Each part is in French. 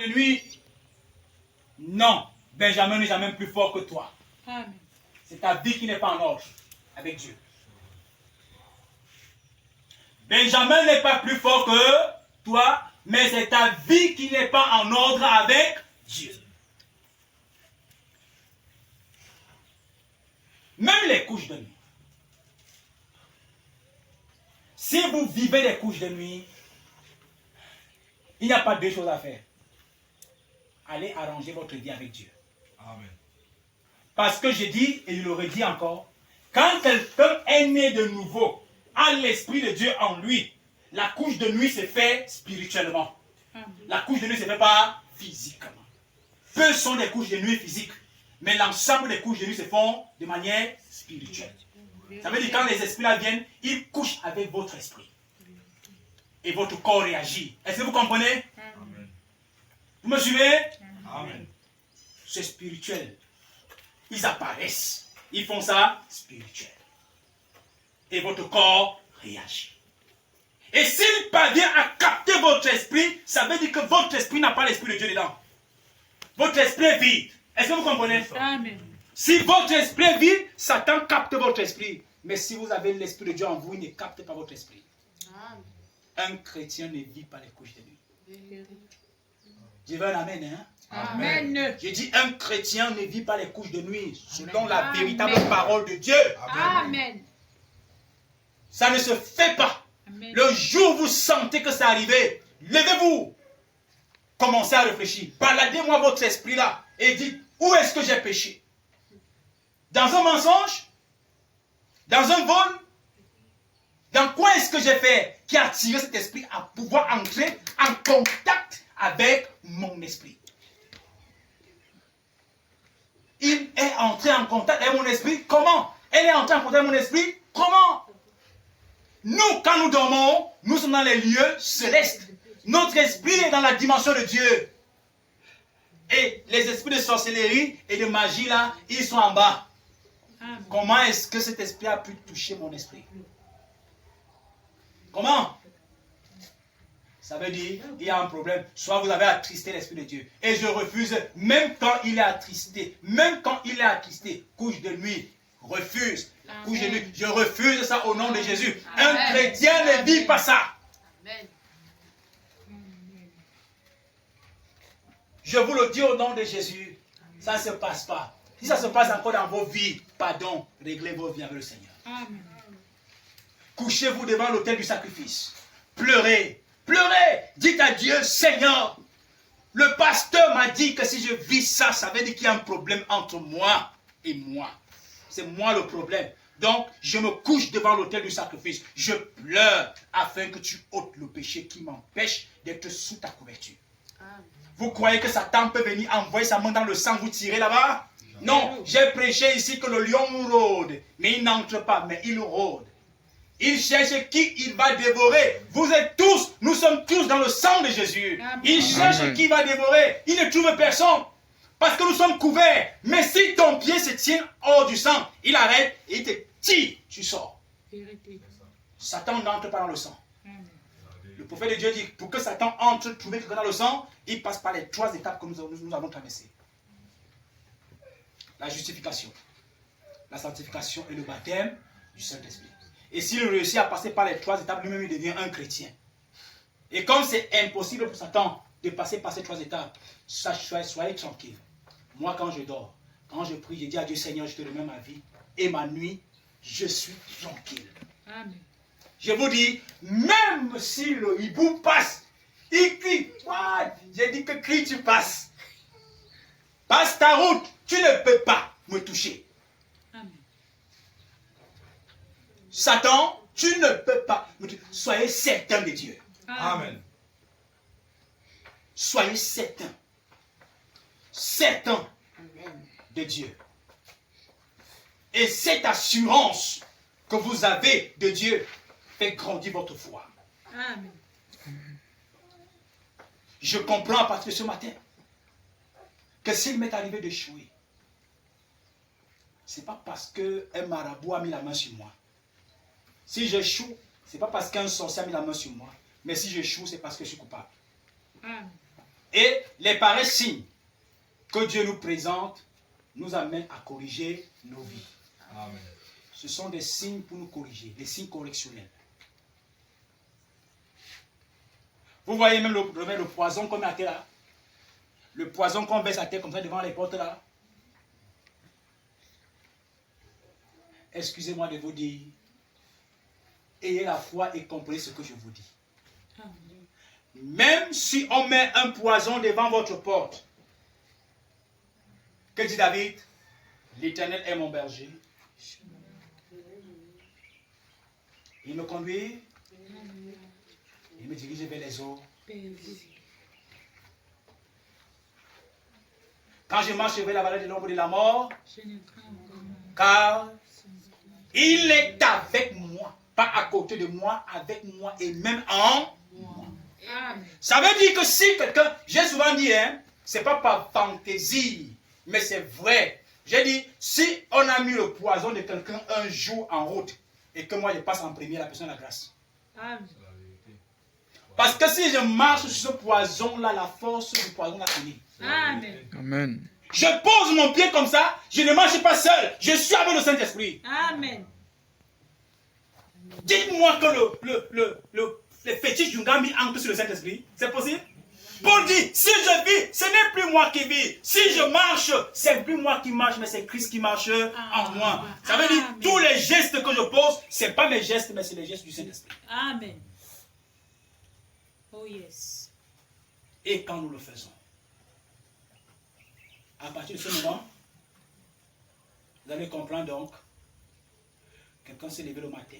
de nuit. Non, Benjamin n'est jamais plus fort que toi. Amen. C'est ta vie qui n'est pas en ordre avec Dieu. Benjamin n'est pas plus fort que toi, mais c'est ta vie qui n'est pas en ordre avec Dieu. Même les couches de nuit. Si vous vivez les couches de nuit, il n'y a pas deux choses à faire. Allez arranger votre vie avec Dieu. Amen. Parce que j'ai dit, et je le redis encore, quand quelqu'un est né de nouveau, a l'Esprit de Dieu en lui, la couche de nuit se fait spirituellement. La couche de nuit ne se fait pas physiquement. Peu sont les couches de nuit physiques, mais l'ensemble des couches de nuit se font de manière spirituelle. Ça veut dire que quand les esprits là viennent, ils couchent avec votre esprit. Et votre corps réagit. Est-ce que vous comprenez? Amen. Vous me suivez? Amen. C'est spirituel. Ils apparaissent. Ils font ça spirituel. Et votre corps réagit. Et s'il parvient à capter votre esprit, ça veut dire que votre esprit n'a pas l'esprit de Dieu dedans. Votre esprit est vide. Est-ce que vous comprenez? Amen. Si votre esprit est vide, Satan capte votre esprit. Mais si vous avez l'esprit de Dieu en vous, il ne capte pas votre esprit. Un chrétien ne vit pas les couches de nuit. Je veux un amen, hein? Amen. J'ai dit un chrétien ne vit pas les couches de nuit selon la Amen. véritable parole de Dieu. Amen. Ça ne se fait pas. Amen. Le jour où vous sentez que c'est arrivé, levez-vous. Commencez à réfléchir. Baladez-moi votre esprit là et dites où est-ce que j'ai péché? Dans un mensonge? Dans un vol? Dans quoi est-ce que j'ai fait qui a attiré cet esprit à pouvoir entrer en contact avec mon esprit? Il est entré en contact avec mon esprit. Comment? Elle est entrée en contact avec mon esprit. Comment? Nous, quand nous dormons, nous sommes dans les lieux célestes. Notre esprit est dans la dimension de Dieu. Et les esprits de sorcellerie et de magie, là, ils sont en bas. Amen. Comment est-ce que cet esprit a pu toucher mon esprit? Comment? Ça veut dire il y a un problème. Soit vous avez attristé l'Esprit de Dieu. Et je refuse, même quand il est attristé, couche de nuit, refuse. La couche de nuit, je refuse ça au nom de Jésus. Amen. Un chrétien ne vit pas ça. Amen. Je vous le dis au nom de Jésus. Ça ne se passe pas. Si ça se passe encore dans vos vies, pardon, réglez vos vies avec le Seigneur. Amen. Couchez-vous devant l'autel du sacrifice. Pleurez. Pleurez. Dites à Dieu, Seigneur, le pasteur m'a dit que si je vis ça, ça veut dire qu'il y a un problème entre moi et moi. C'est moi le problème. Donc, je me couche devant l'autel du sacrifice. Je pleure afin que tu ôtes le péché qui m'empêche d'être sous ta couverture. Vous croyez que Satan peut venir envoyer sa main dans le sang, vous tirer là-bas? Non, j'ai prêché ici que le lion rôde, mais il n'entre pas, mais il rôde. Il cherche qui il va dévorer. Vous êtes tous, nous sommes tous dans le sang de Jésus. Amen. Il cherche qui va dévorer. Il ne trouve personne. Parce que nous sommes couverts. Mais si ton pied se tient hors du sang, il arrête et il te tire, tu sors. Vérité. Satan n'entre pas dans le sang. Amen. Le prophète de Dieu dit, pour que Satan entre, trouver quelqu'un dans le sang, il passe par les 3 étapes que nous avons traversées. La justification, la sanctification et le baptême du Saint-Esprit. Et s'il réussit à passer par les 3 étapes, lui-même il devient un chrétien. Et comme c'est impossible pour Satan de passer par ces 3 étapes, soyez tranquille. Moi quand je dors, quand je prie, je dis à Dieu, Seigneur, je te remets ma vie et ma nuit, je suis tranquille. Amen. Je vous dis, même si le hibou passe, il crie. What? J'ai dit que crie, tu passes. Passe ta route, tu ne peux pas me toucher. Amen. Satan, tu ne peux pas me toucher. Soyez certain de Dieu. Amen. Soyez certain. Certain de Dieu. Et cette assurance que vous avez de Dieu fait grandir votre foi. Amen. Je comprends à partir de ce matin que s'il m'est arrivé d'échouer, ce n'est pas parce qu'un marabout a mis la main sur moi. Si j'échoue, ce n'est pas parce qu'un sorcier a mis la main sur moi. Mais si j'échoue, c'est parce que je suis coupable. Amen. Et les pareils signes que Dieu nous présente nous amènent à corriger nos vies. Amen. Ce sont des signes pour nous corriger, des signes correctionnels. Vous voyez même le poison qu'on met à terre là. Le poison qu'on verse à terre comme ça devant les portes là. Excusez-moi de vous dire, ayez la foi et comprenez ce que je vous dis. Amen. Même si on met un poison devant votre porte, que dit David? L'Éternel est mon berger. Il me conduit, il me dirige vers les eaux. Quand je marche vers la vallée de l'ombre de la mort, car il est avec moi, pas à côté de moi, avec moi et même en moi. Ça veut dire que si quelqu'un, j'ai souvent dit, hein, c'est pas par fantaisie, mais c'est vrai. J'ai dit, si on a mis le poison de quelqu'un un jour en route et que moi je passe en premier, la personne a la grâce. Amen. Parce que si je marche sur ce poison-là, la force du poison va finir. Amen. Amen. Je pose mon pied comme ça, je ne marche pas seul, je suis avec le Saint-Esprit. Amen. Dites-moi que le fétiche du gars mis entre sur le Saint-Esprit, c'est possible? Paul dit, si je vis, ce n'est plus moi qui vis. Si je marche, c'est plus moi qui marche, mais c'est Christ qui marche en moi. Ça veut dire, tous les gestes que je pose, ce n'est pas mes gestes, mais c'est les gestes du Saint-Esprit. Amen. Oh yes. Et quand nous le faisons, à partir de ce moment, vous allez comprendre donc, quelqu'un s'est levé le matin,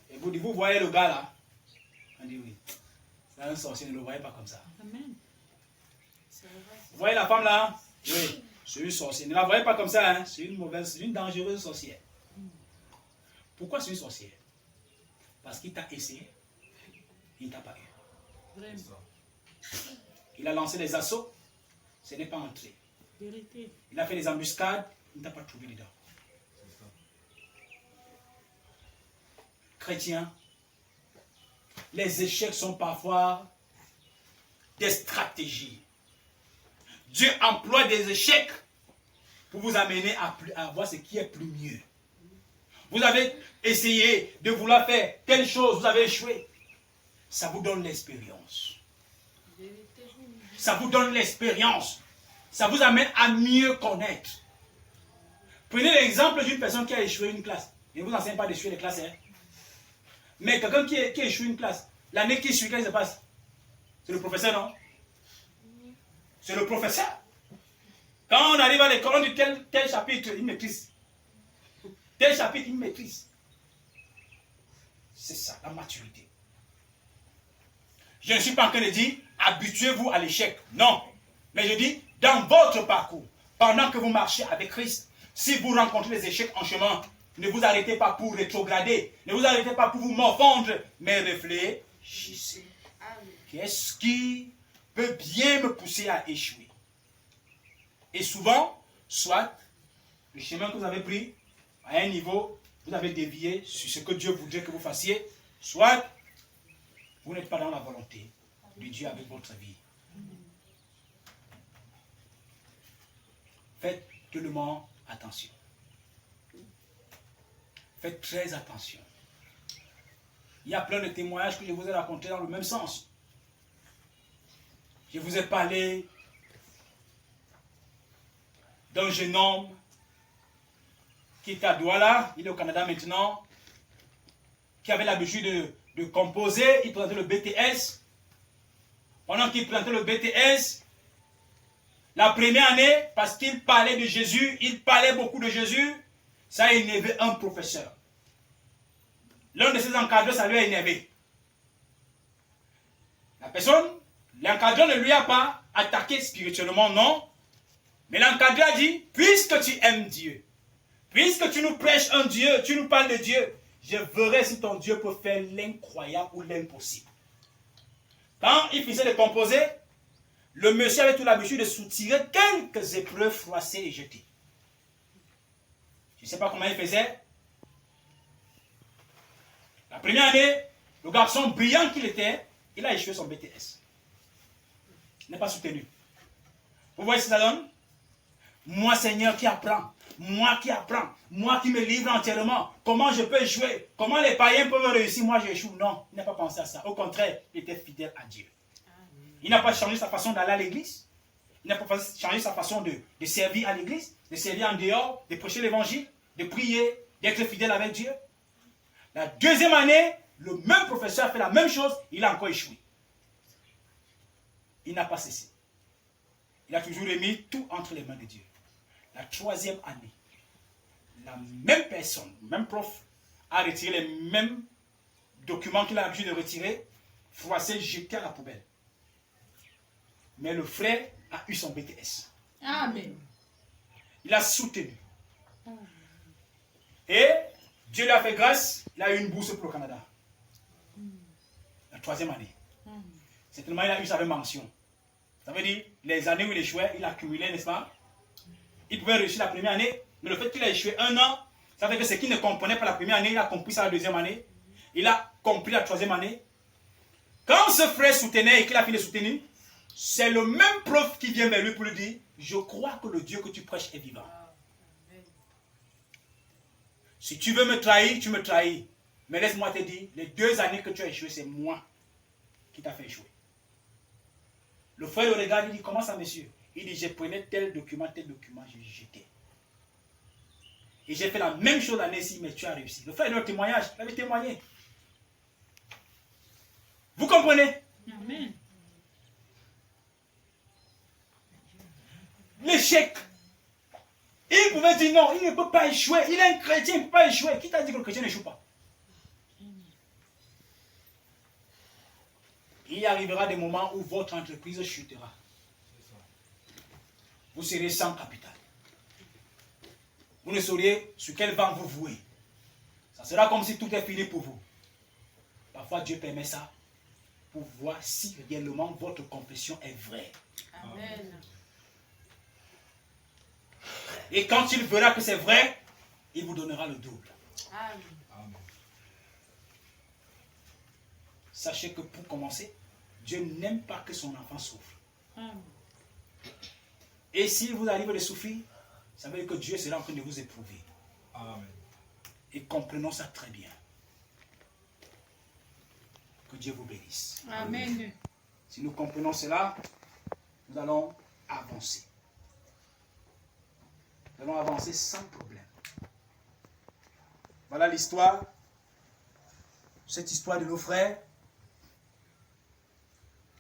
et vous dites, vous voyez le gars là? On dit oui. C'est un sorcier, ne le voyez pas comme ça. Amen. Vous voyez la femme là? Oui, c'est une sorcière. Ne la voyez pas comme ça, hein? C'est une mauvaise, c'est une dangereuse sorcière. Pourquoi c'est une sorcière? Parce qu'il t'a essayé, il ne t'a pas eu. Vraiment. Il a lancé des assauts, ce n'est pas entré. Vérité. Il a fait des embuscades, il ne t'a pas trouvé dedans. Chrétien, les échecs sont parfois des stratégies. Dieu emploie des échecs pour vous amener à voir ce qui est plus mieux. Vous avez essayé de vouloir faire telle chose, vous avez échoué. Ça vous donne l'expérience. Ça vous donne l'expérience. Ça vous amène à mieux connaître. Prenez l'exemple d'une personne qui a échoué une classe. Je ne vous enseigne pas d'échouer les classes. Hein? Mais quelqu'un qui échoue une classe, l'année qui suit, qu'est-ce qui se passe? C'est le professeur, non? C'est le professeur. Quand on arrive à l'école, on dit tel chapitre, il maîtrise. Tel chapitre, il maîtrise. C'est ça, la maturité. Je ne suis pas en train de dire, habituez-vous à l'échec. Non. Mais je dis, dans votre parcours, pendant que vous marchez avec Christ, si vous rencontrez des échecs en chemin, ne vous arrêtez pas pour rétrograder. Ne vous arrêtez pas pour vous morfondre. Mais réfléchissez. Qu'est-ce qui peut bien me pousser à échouer? Et souvent, soit le chemin que vous avez pris, à un niveau, vous avez dévié sur ce que Dieu voudrait que vous fassiez, soit vous n'êtes pas dans la volonté de Dieu avec votre vie. Faites tellement attention. Faites très attention. Il y a plein de témoignages que je vous ai racontés dans le même sens. Je vous ai parlé d'un jeune homme qui était à Douala, il est au Canada maintenant, qui avait l'habitude de composer, il présentait le BTS. Pendant qu'il présentait le BTS, la première année, parce qu'il parlait de Jésus, il parlait beaucoup de Jésus, ça a énervé un professeur. L'un de ses encadreurs, ça lui a énervé. La personne, l'encadreur ne lui a pas attaqué spirituellement, non. Mais l'encadreur a dit, puisque tu aimes Dieu, puisque tu nous prêches un Dieu, tu nous parles de Dieu, je verrai si ton Dieu peut faire l'incroyable ou l'impossible. Quand il finissait de composer, le monsieur avait tout l'habitude de soutirer quelques épreuves froissées et jetées. Je ne sais pas comment il faisait. La première année, le garçon brillant qu'il était, il a échoué son BTS. n'est pas soutenu. Vous voyez ce que ça donne? Moi, Seigneur, qui apprends. Moi qui apprends. Moi qui me livre entièrement. Comment je peux jouer? Comment les païens peuvent réussir? Moi, j'échoue. Non, il n'a pas pensé à ça. Au contraire, il était fidèle à Dieu. Il n'a pas changé sa façon d'aller à l'église. Il n'a pas changé sa façon de servir à l'église, de servir en dehors, de prêcher l'évangile, de prier, d'être fidèle avec Dieu. La deuxième année, le même professeur a fait la même chose, il a encore échoué. Il n'a pas cessé. Il a toujours mis tout entre les mains de Dieu. La troisième année, la même personne, le même prof, a retiré les mêmes documents qu'il a l'habitude de retirer, froissé, jeté à la poubelle. Mais le frère a eu son BTS. Amen. Il a soutenu. Et Dieu lui a fait grâce, il a eu une bourse pour le Canada. La troisième année. Certainement, il a eu sa même mention. Ça veut dire, les années où il échouait, il a accumulé, n'est-ce pas? Il pouvait réussir la première année, mais le fait qu'il a échoué un an, ça veut dire que ce qu'il ne comprenait pas la première année, il a compris ça la deuxième année. Il a compris la troisième année. Quand ce frère soutenait et qu'il a fini de soutenir, c'est le même prof qui vient vers lui pour lui dire, je crois que le Dieu que tu prêches est vivant. Si tu veux me trahir, tu me trahis. Mais laisse-moi te dire, les 2 années que tu as échoué, c'est moi qui t'a fait échouer. Le frère le regarde, il dit, comment ça, monsieur? Il dit, je prenais tel document, je jetais. Et j'ai fait la même chose l'année-ci, mais tu as réussi. Le frère est dans le témoignage, il avait témoigné. Vous comprenez? Amen. L'échec. Il pouvait dire non, il ne peut pas échouer. Il est un chrétien, il ne peut pas échouer. Qui t'a dit que le chrétien n'échoue pas? Il y arrivera des moments où votre entreprise chutera. Vous serez sans capital. Vous ne sauriez sur quel banc vous vouez. Ça sera comme si tout est fini pour vous. Parfois Dieu permet ça pour voir si réellement votre confession est vraie. Amen. Et quand il verra que c'est vrai, il vous donnera le double. Amen. Sachez que pour commencer, Dieu n'aime pas que son enfant souffre. Amen. Et s'il vous arrive de souffrir, ça veut dire que Dieu sera en train de vous éprouver. Amen. Et comprenons ça très bien. Que Dieu vous bénisse. Amen. Si nous comprenons cela, nous allons avancer. Nous allons avancer sans problème. Voilà l'histoire. Cette histoire de nos frères.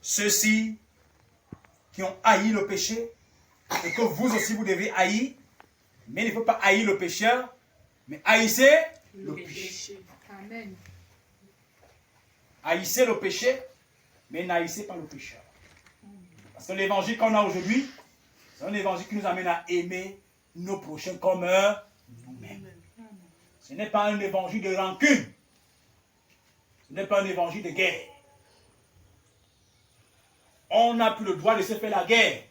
Ceux-ci qui ont haï le péché et que vous aussi vous devez haïr. Mais il ne faut pas haïr le pécheur, mais haïssez le péché. Amen. Haïssez le péché, mais n'haïssez pas le pécheur. Parce que l'évangile qu'on a aujourd'hui, c'est un évangile qui nous amène à aimer nos prochains comme nous-mêmes. Ce n'est pas un évangile de rancune. Ce n'est pas un évangile de guerre. On n'a plus le droit de se faire la guerre.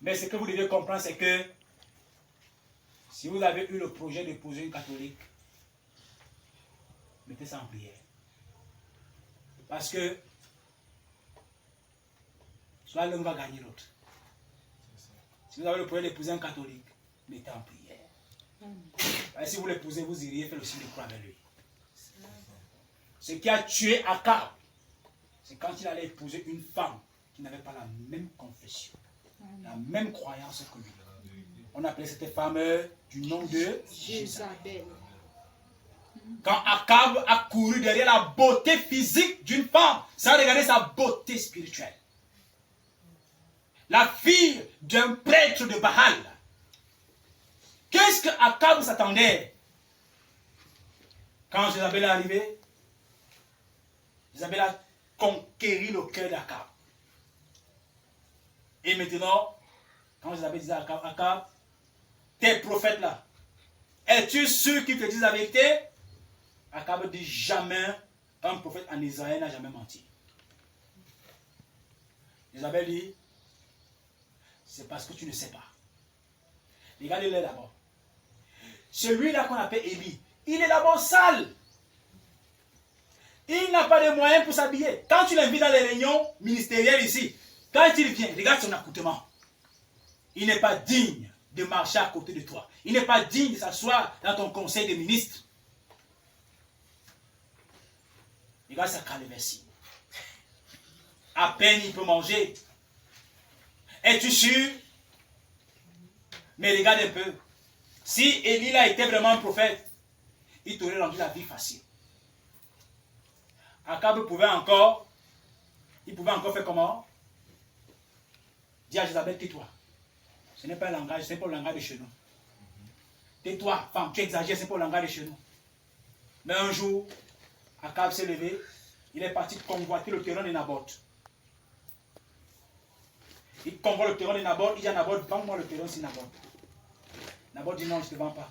Mais ce que vous devez comprendre, c'est que si vous avez eu le projet d'épouser une catholique, mettez ça en prière. Parce que soit l'un va gagner l'autre. Si vous avez le projet d'épouser un catholique, mettez en prière. Et si vous l'épousez, vous iriez faire le signe de croix avec lui. Ce qui a tué Akab, c'est quand il allait épouser une femme qui n'avait pas la même confession, la même croyance que lui. On appelait cette femme du nom de Jézabel. Quand Akab a couru derrière la beauté physique d'une femme, sans regarder sa beauté spirituelle. La fille d'un prêtre de Baal. Qu'est-ce que Akab s'attendait? Quand Jézabel est arrivée, Jézabel a conquéri le cœur d'Akab. Et maintenant, quand Jézabel disait à Akab, Akab, tes prophètes là, es-tu sûr qu'ils te disent la vérité? Akab dit jamais, un prophète en Israël n'a jamais menti. Jézabel dit, c'est parce que tu ne sais pas. Regardez-le d'abord. Celui-là qu'on appelle Élie, il est d'abord sale. Il n'a pas de moyens pour s'habiller. Quand tu l'invites dans les réunions ministérielles ici, quand il vient, regarde son accoutrement. Il n'est pas digne de marcher à côté de toi. Il n'est pas digne de s'asseoir dans ton conseil de ministres. Regarde sa calvitie. À peine il peut manger. Es-tu sûr? Mais regarde un peu. Si Élie a été vraiment un prophète, il t'aurait rendu la vie facile. Akab pouvait encore faire comment? Dis à Jézabel, tais-toi. Ce n'est pas le langage, ce n'est pas le langage de chez nous. Tais-toi, femme, tu exagères, ce n'est pas le langage de chez nous. Mais un jour, Akab s'est levé, il est parti convoiter le terrain de Naboth. Il convoite le terrain de Naboth, il dit à Naboth, vends-moi le terrain, c'est Naboth. Naboth dit non, je ne te vends pas.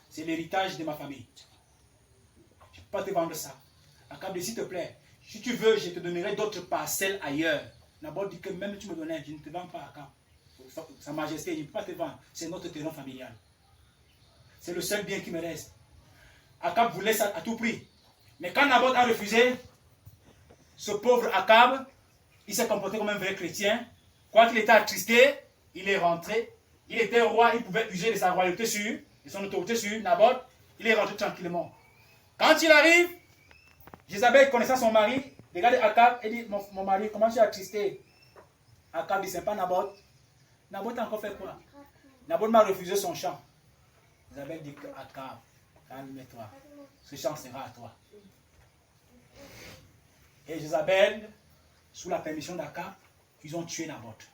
C'est l'héritage de ma famille. Je ne peux pas te vendre ça. Akab dit, s'il te plaît, si tu veux, je te donnerai d'autres parcelles ailleurs. Naboth dit que même si tu me donnais, je ne te vends pas, Akab. Sa majesté, je ne peux pas te vendre. C'est notre terrain familial. C'est le seul bien qui me reste. Akab voulait ça à tout prix. Mais quand Naboth a refusé, ce pauvre Akab, il s'est comporté comme un vrai chrétien. Quoi qu'il était attristé, il est rentré. Il était roi, il pouvait user de sa royauté sur, de son autorité sur Naboth. Il est rentré tranquillement. Quand il arrive, Jézabel connaissant son mari, regarde Akab et dit, mon mari, comment tu es attristé? Akab dit, c'est pas Naboth. Naboth a encore fait quoi? Naboth m'a refusé son champ. Jézabel dit que Akab, calme-toi. Ce champ sera à toi. Et Jézabel, sous la permission d'Akab, ils ont tué Naboth.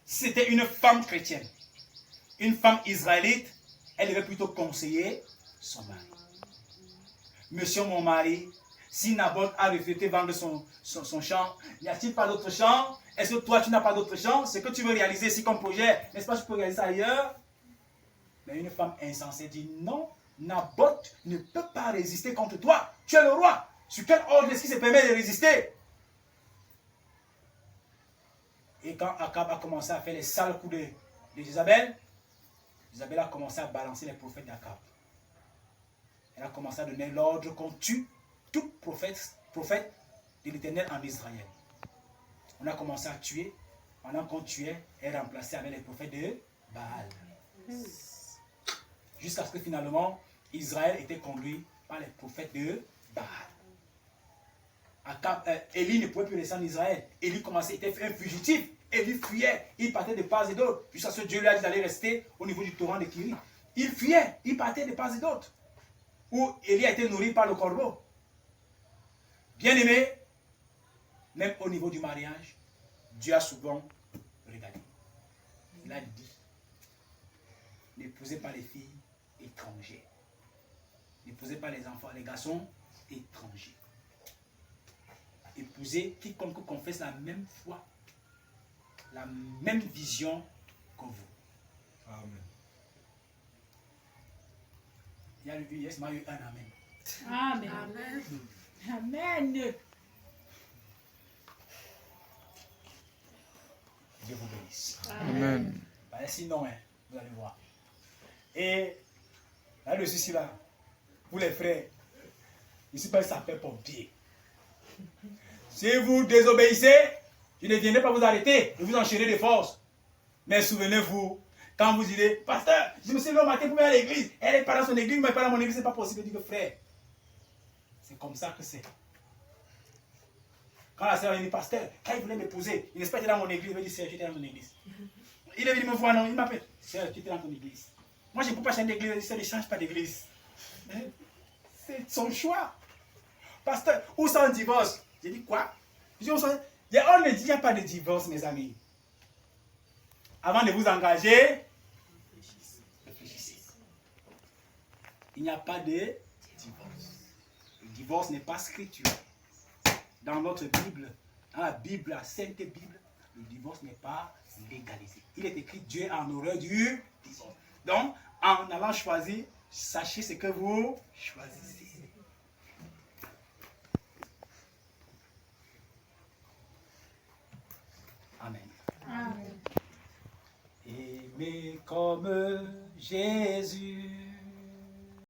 Si c'était une femme chrétienne, une femme israélite, elle devait plutôt conseiller son mari. Monsieur mon mari, si Naboth a refusé de vendre son champ, n'y a-t-il pas d'autre champ? Est-ce que toi tu n'as pas d'autre champ? Ce que tu veux réaliser ici comme projet, n'est-ce pas, tu peux réaliser ça ailleurs? Mais une femme insensée dit non, Naboth ne peut pas résister contre toi. Tu es le roi. Sur quel ordre est-ce qu'il se permet de résister? Et quand Akab a commencé à faire les sales coups de Jézabel, Jézabel a commencé à balancer les prophètes d'Akab. Elle a commencé à donner l'ordre qu'on tue tout prophète de l'Éternel en Israël. On a commencé à tuer. Pendant qu'on tuait, elle remplaçait avec les prophètes de Baal. Jusqu'à ce que finalement, Israël était conduit par les prophètes de Baal. Élie ne pouvait plus rester en Israël. Élie était un fugitif. Élie fuyait. Il partait de part et d'autre. Jusqu'à ce que Dieu lui a dit d'aller rester au niveau du torrent de Kiri. Il fuyait. Il partait de part et d'autre. Où Élie a été nourri par le corbeau. Bien aimé, même au niveau du mariage, Dieu a souvent regardé. Il a dit, n'épousez pas les filles étrangères. N'épousez pas les enfants, les garçons étrangers. Épousez quiconque confesse la même foi, la même vision que vous. Amen. Il y a eu un amen. Amen. Amen. Amen. Dieu vous bénisse. Amen. Ben, sinon, hein, vous allez voir. Et là-dessus, ici, là, pour les frères, ici, pas ça fait pompier. Si vous désobéissez, je ne viendrai pas vous arrêter et vous enchaîner de force. Mais souvenez-vous, quand vous direz, pasteur, je me suis levé au matin pour aller à l'église. Elle n'est pas dans son église, mais pas dans mon église, c'est pas possible. Je dis, frère, c'est comme ça que c'est. Quand la sœur dit, pasteur, quand il voulait m'épouser, il n'est pas été dans mon église, il m'a dit, sœur, j'étais dans ton église. Il est venu me voir, non, il m'appelle, sœur, tu étais dans ton église. Moi, je ne peux pas changer d'église, sœur, ne change pas d'église. C'est son choix. Pasteur, où ça un divorce? J'ai dit quoi? On ne dit pas de divorce, mes amis. Avant de vous engager, réfléchissez. Il n'y a pas de divorce. Le divorce n'est pas scripturel. Dans notre Bible, dans la Bible, la Sainte Bible, le divorce n'est pas légalisé. Il est écrit Dieu en horreur du divorce. Donc, en allant choisir, sachez ce que vous choisissez. Amen. Amen. Aimez comme Jésus.